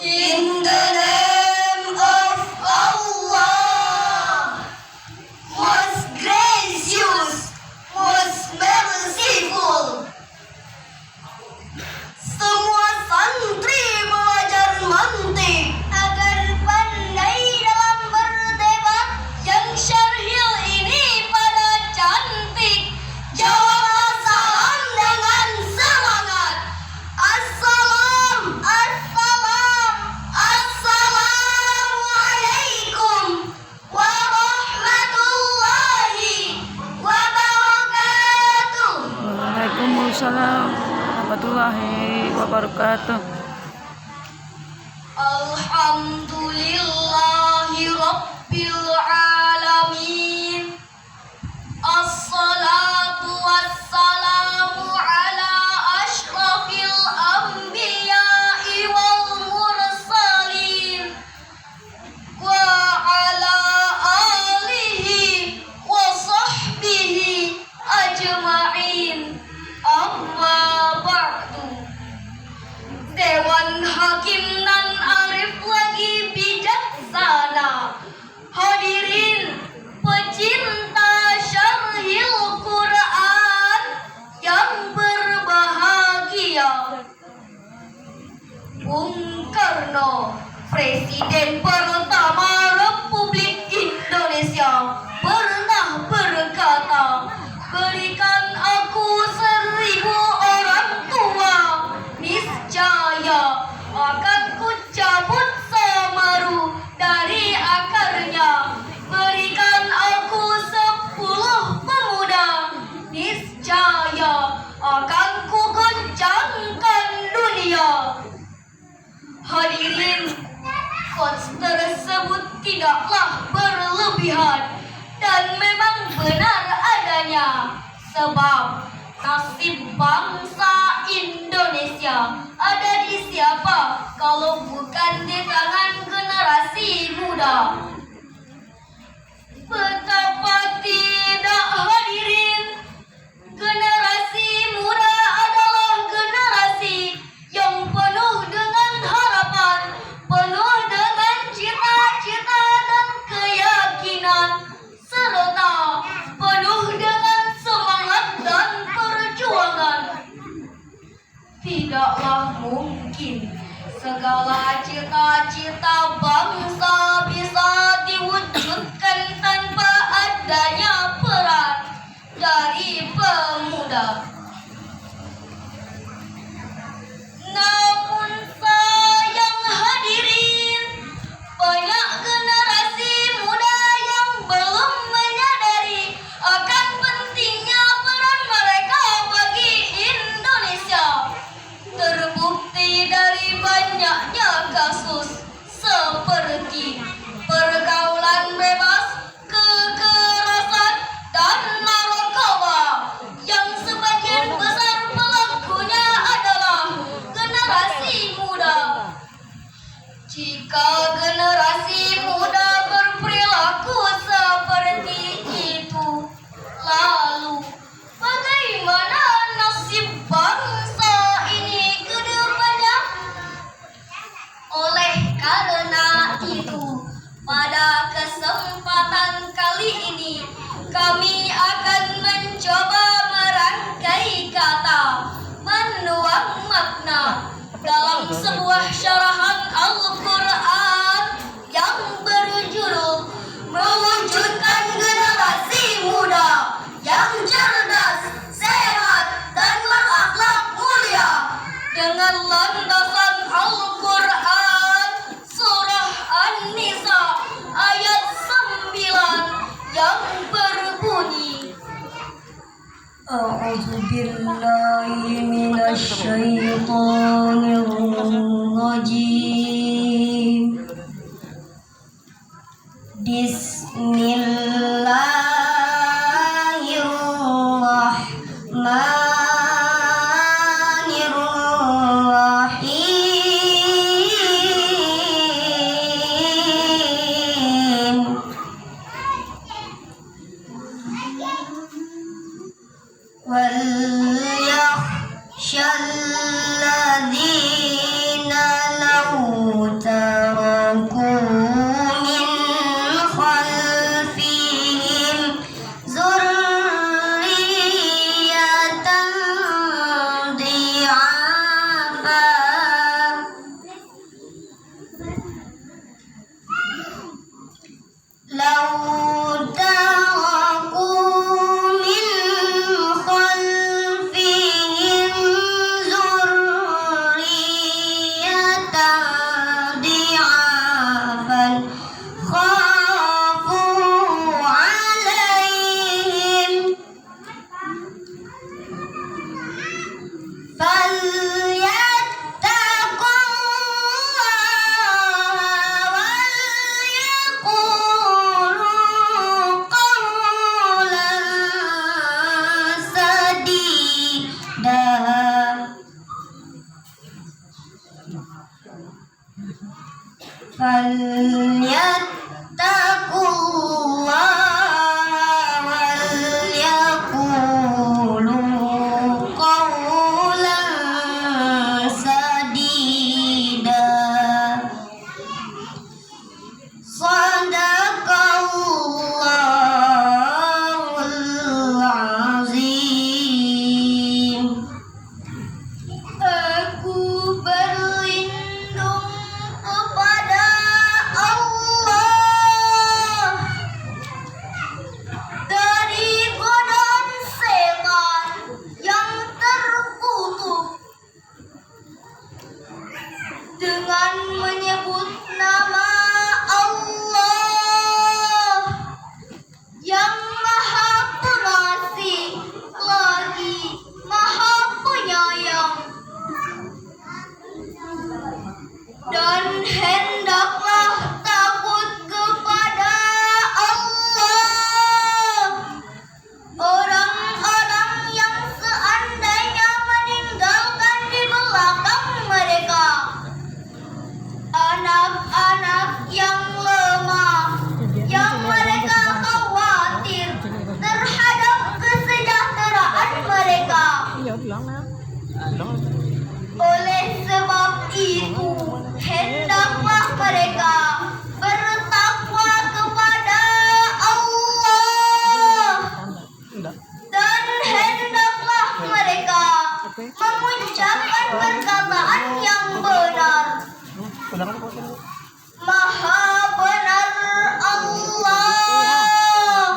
In the name of Allah, most gracious, most merciful. Semua santri belajar mantik agar pandai dalam berdebat. Yang syarhil ini pada cantik. Jawablah salam dengan semangat. Assalamualaikum warahmatullahi wabarakatuh. Waalaikumsalam warahmatullahi wabarakatuh. Alhamdulillahi rabbil alamin. Assalatu wassalamu ala asyrafil anbiya'i wal mursalin wa ala alihi wa sahbihi ajma'in. Amma ba'du. Dewan Hakim nan arif lagi bijaksana, hadirin pecinta syarhil Quran yang berbahagia. Bung Karno, Presiden pertama Republik Indonesia, pernah berkata, berikan aku 1000 orang tua, niscaya akan kucabut samaru dari akarnya. Berikan aku 10 pemuda, niscaya akan kugoncangkan dunia. Hadirin, quotes tersebut tidaklah berlebihan dan memang benar adanya. Sebab nasib bangsa Indonesia ada di siapa kalau bukan di tangan generasi muda. Betapa tidak, hadirin, generasi muda adalah generasi yang penuh dengan harapan, penuh dengan cita-cita dan keyakinan, serta penuh dengan semangat dan perjuangan. Tidaklah mungkin segala cita-cita bangsa bisa diwujudkan tanpa adanya peran dari pemuda. Namun sayang, hadirin, banyak generasi muda yang belum menyadari akan pentingnya peran mereka bagi Indonesia. Terbukti dari banyaknya kasus seperti pergaulan bebas, kekerasan, dan narkoba, yang sebagian besar pelakunya adalah generasi muda. Jika generasi muda berperilaku seperti itu, lalu bagaimana nasib bangsa ini ke depannya? Oleh karena itu, pada kesempatan kali ini kami akan mencoba merangkai kata, menuang makna dalam sebuah syarahan Al-Quran Bismillahirrahmanirrahim. وَلْيَخْشَ الَّذِينَ لَوْ تَرَكُوا مِنْ خَلْفِهِمْ ذُرِّيَّةً ضِعَافًا خافوا عليهم فليتقوا الله وليقولوا قولا سديدا. فليتقوا الله وليقولوا قولا سديدا. صدق Allahul Azim. Aku berlindung kepada Allah dari godaan setan yang terkutuk dengan menyebut nama Allah yang Maha Pengasih lagi Maha Penyayang. Dan hendaklah takut kepada Allah orang-orang yang seandainya meninggalkan di belakang mereka anak-anak yang lemah, yang mereka khawatir terhadap kesejahteraan mereka. Oleh sebab itu, hendaklah mereka bertakwa kepada Allah dan hendaklah mereka mengucapkan perkataan yang benar. Maha benar Allah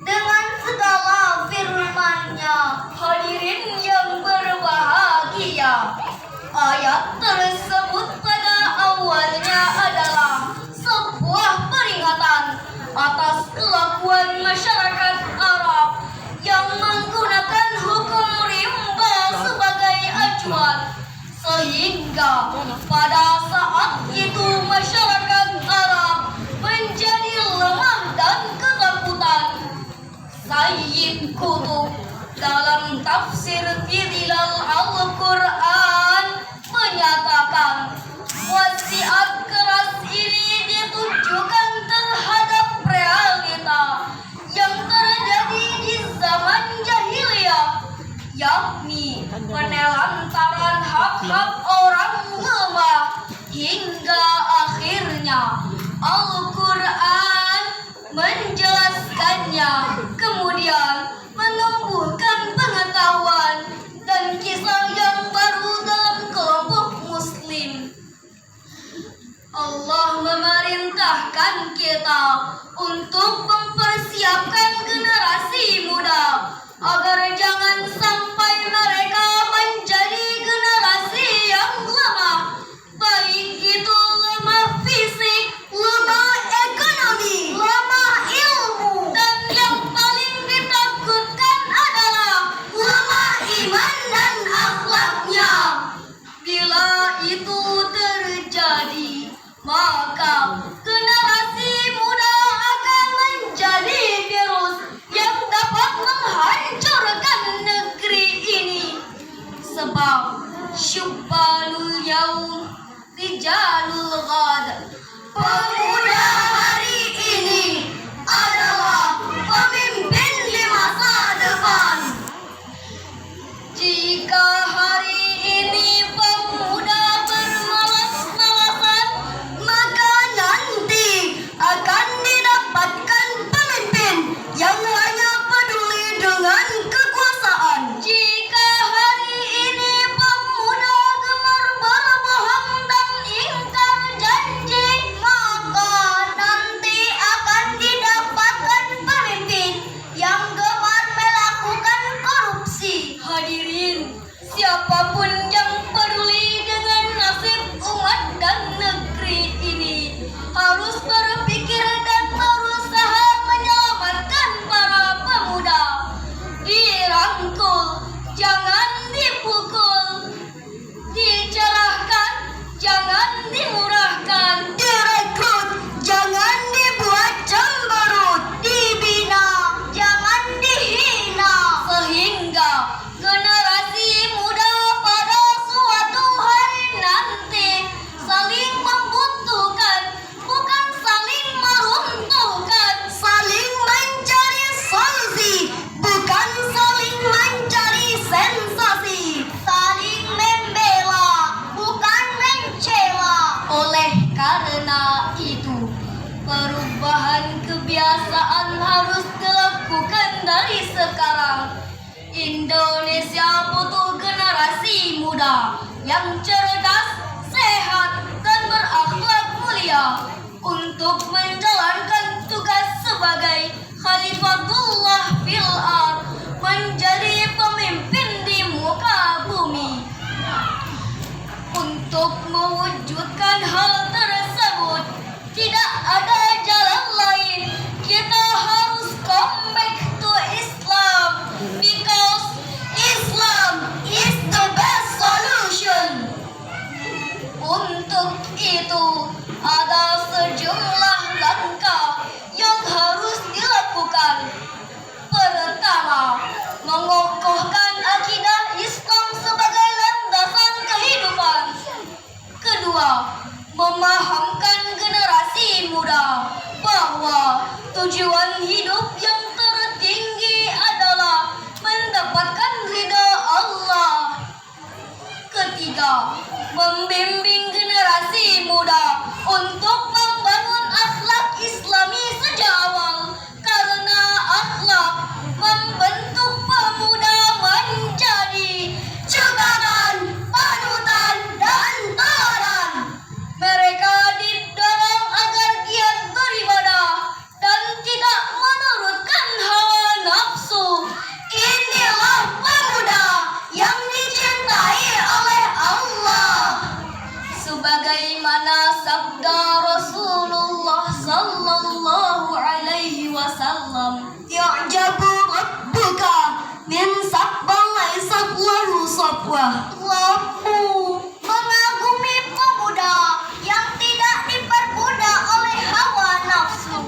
dengan segala firman-Nya. Hadirin yang berbahagia, ayat tersebut pada awalnya adalah sebuah peringatan atas kelakuan masyarakat Arab yang menggunakan hukum rimba sebagai acuan, sehingga pada saat itu masyarakat Arab menjadi lemah dan ketakutan. Sayyid Qutb dalam tafsir Fidilal Al-Quran menyatakan wasiat keras ini ditujukan terhadap realita yang terjadi di zaman jahiliyah, yakni penelantaran hak-hak orang lemah hingga akhirnya Al-Quran menjelaskannya, kemudian menumbuhkan pengetahuan dan kisah yang baru dalam kelompok muslim. Allah memerintahkan kita untuk mempersiapkan generasi muda agar jangan sampai mereka menjadi generasi yang lemah, baik itu lemah fisik, lemah ekonomi, lemah ilmu, dan yang paling ditakutkan adalah lemah iman dan akhlaknya. Bila itu terjadi, maka generasi muda sekarang. Indonesia butuh generasi muda yang cerdas, sehat, dan berakhlak mulia untuk menjalankan tugas sebagai Khalifatullah fil ard, menjadi pemimpin di muka bumi. Untuk mewujudkan hal tersebut, tidak ada jalan lain. Kita harus come back to Islam, because Islam is the best solution. Untuk itu, ada sejumlah langkah yang harus dilakukan. Pertama, mengokohkan akidah Islam sebagai landasan kehidupan. Kedua, memahamkan generasi muda bahwa tujuan hidup yang tertinggi adalah mendapatkan ridha Allah. Ketiga, membimbing generasi muda untuk membangun akhlak Islami sejak awal, karena akhlak membentuk pemuda menjadi contohan, panutan, dan teladan. Mereka didorong agar giat beribadah dan tidak menurutkan hawa nafsu. Inilah pemuda yang dicintai oleh Allah. Sebagaimana sabda Rasulullah sallallahu alaihi wasallam, "Ya'jabu rabbuka min sabban laysat lahu sabwah." Rabbu mengagumi pemuda yang tidak diperbudak oleh hawa nafsu.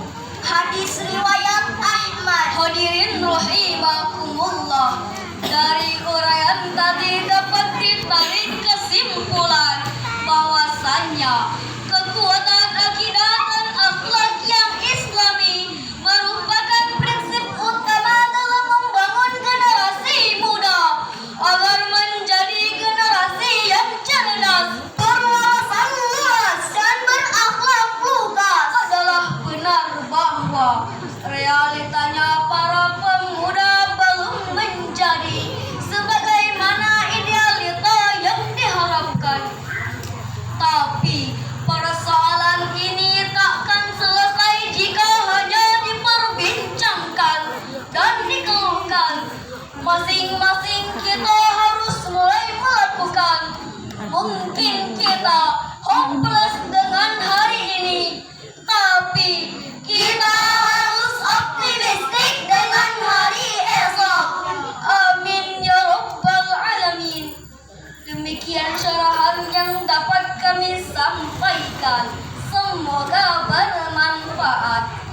Hadis riwayat Ahmad. Hadirin rahimakumullah, dari uraian tadi dapat ditarik kesimpulan bahwasannya kekuatan akidah dan akhlak yang islami merupakan prinsip utama dalam membangun generasi muda agar menjadi generasi yang cerdas, berwawasan luas, dan berakhlak lugas. Adalah benar bahwa realitanya para pemuda belum menjadi sebagaimana idealita yang diharapkan. Tapi persoalan ini takkan selesai jika hanya diperbincangkan dan dikeluhkan. Masing-masing kita harus mulai melakukan. Mungkin kita hopeless dengan hari ini, tapi kita harus optimistik dengan hari esok. Amin ya rabbal alamin. Demikian syarahan yang dapat kami sampaikan. Semoga bermanfaat.